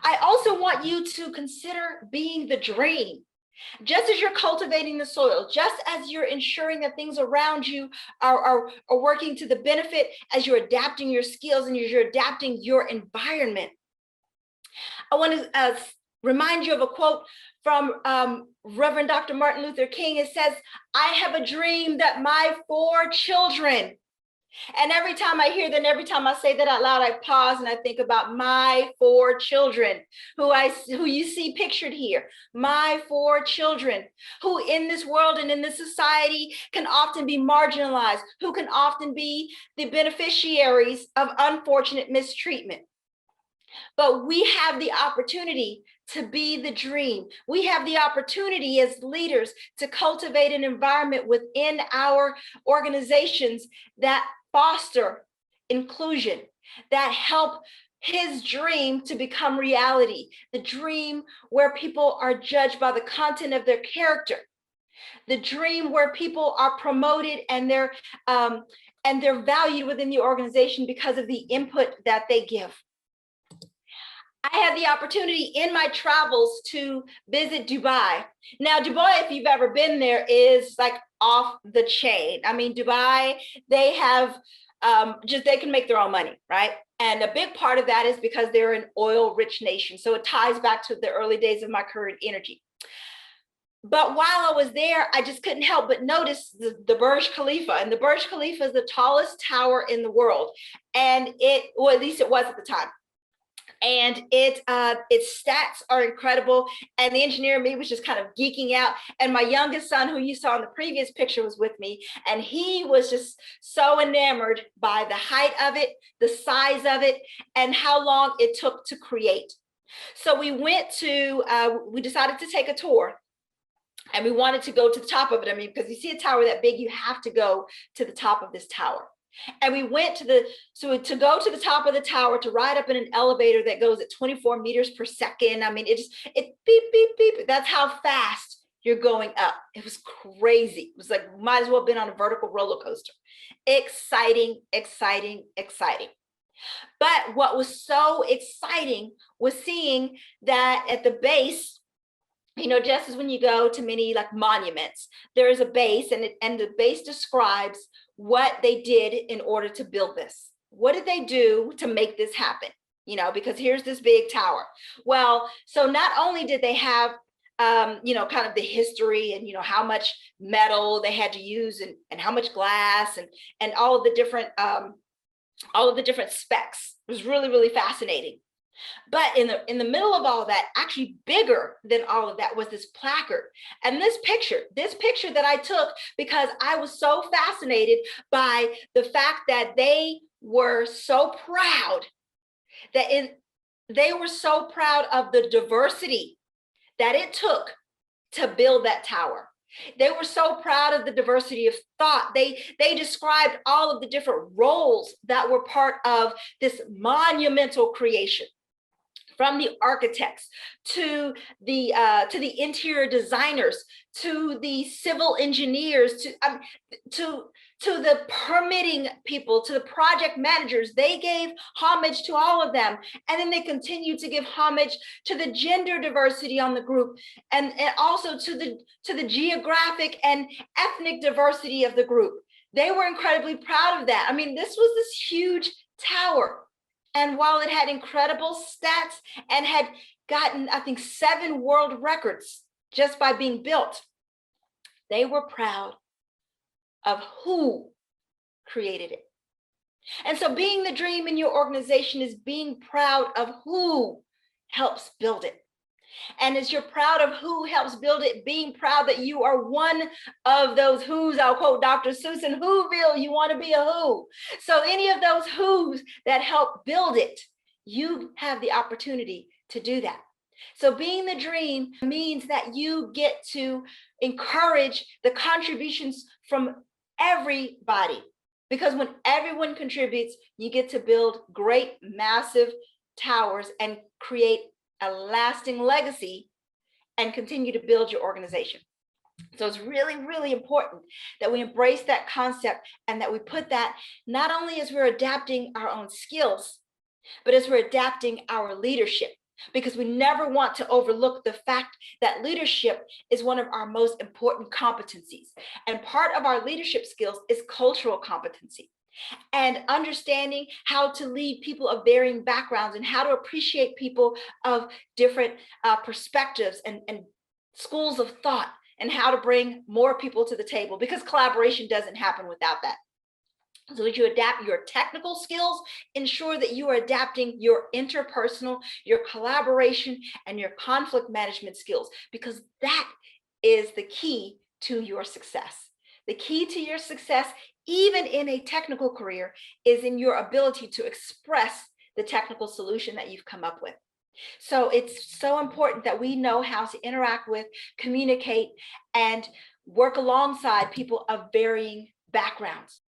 I also want you to consider being the dream. Just as you're cultivating the soil, just as you're ensuring that things around you are working to the benefit, as you're adapting your skills and you're adapting your environment. I want to remind you of a quote from Reverend Dr. Martin Luther King. It says, "I have a dream that my 4 children," and every time I hear that, and every time I say that out loud, I pause and I think about my 4 children, who you see pictured here. My 4 children, who in this world and in this society can often be marginalized, who can often be the beneficiaries of unfortunate mistreatment. But we have the opportunity to be the dream. We have the opportunity as leaders to cultivate an environment within our organizations that foster inclusion, that help his dream to become reality, the dream where people are judged by the content of their character, the dream where people are promoted and they're valued within the organization because of the input that they give. I had the opportunity in my travels to visit Dubai. Now, Dubai, if you've ever been there, is like off the chain. I mean, Dubai, they have they can make their own money, right? And a big part of that is because they're an oil-rich nation. So it ties back to the early days of my career in energy. But while I was there, I just couldn't help but notice the Burj Khalifa. And the Burj Khalifa is the tallest tower in the world. And well, at least it was at the time. And its stats are incredible. And the engineer in me was just kind of geeking out. And my youngest son, who you saw in the previous picture, was with me. And he was just so enamored by the height of it, the size of it, and how long it took to create. So we decided to take a tour. And we wanted to go to the top of it. I mean, because you see a tower that big, you have to go to the top of this tower. And we went to go to the top of the tower, to ride up in an elevator that goes at 24 meters per second. I mean, it beep, beep, beep. That's how fast you're going up. It was crazy. It was like, might as well have been on a vertical roller coaster. Exciting, exciting, exciting. But what was so exciting was seeing that at the base, you know, just as when you go to many like monuments, there is a base, and the base describes what they did in order to build this. What did they do to make this happen? You know, because here's this big tower. Well, so not only did they have, you know, kind of the history and, you know, how much metal they had to use and how much glass and all of the different specs. It was really, really fascinating. But in the middle of all of that, actually bigger than all of that, was this placard. And this picture that I took because I was so fascinated by the fact that they were so proud they were so proud of the diversity that it took to build that tower. They were so proud of the diversity of thought. They described all of the different roles that were part of this monumental creation. From the architects to the interior designers, to the civil engineers, to the permitting people, to the project managers. They gave homage to all of them, and then they continued to give homage to the gender diversity on the group, and also to the geographic and ethnic diversity of the group. They were incredibly proud of that. I mean, this was this huge tower. And while it had incredible stats and had gotten, I think, 7 world records just by being built, they were proud of who created it. And so being the dream in your organization is being proud of who helps build it. And as you're proud of who helps build it, being proud that you are one of those who's, I'll quote Dr. Susan, Whoville, you want to be a who. So any of those who's that help build it, you have the opportunity to do that. So being the dream means that you get to encourage the contributions from everybody. Because when everyone contributes, you get to build great, massive towers and create a lasting legacy and continue to build your organization. So it's really, really important that we embrace that concept and that we put that not only as we're adapting our own skills, but as we're adapting our leadership. because we never want to overlook the fact that leadership is one of our most important competencies. And part of our leadership skills is cultural competency and understanding how to lead people of varying backgrounds and how to appreciate people of different perspectives and schools of thought, and how to bring more people to the table, because collaboration doesn't happen without that. So as you adapt your technical skills, ensure that you are adapting your interpersonal, your collaboration, and your conflict management skills, because that is the key to your success. The key to your success, even in a technical career, is in your ability to express the technical solution that you've come up with. So it's so important that we know how to interact with, communicate, and work alongside people of varying backgrounds.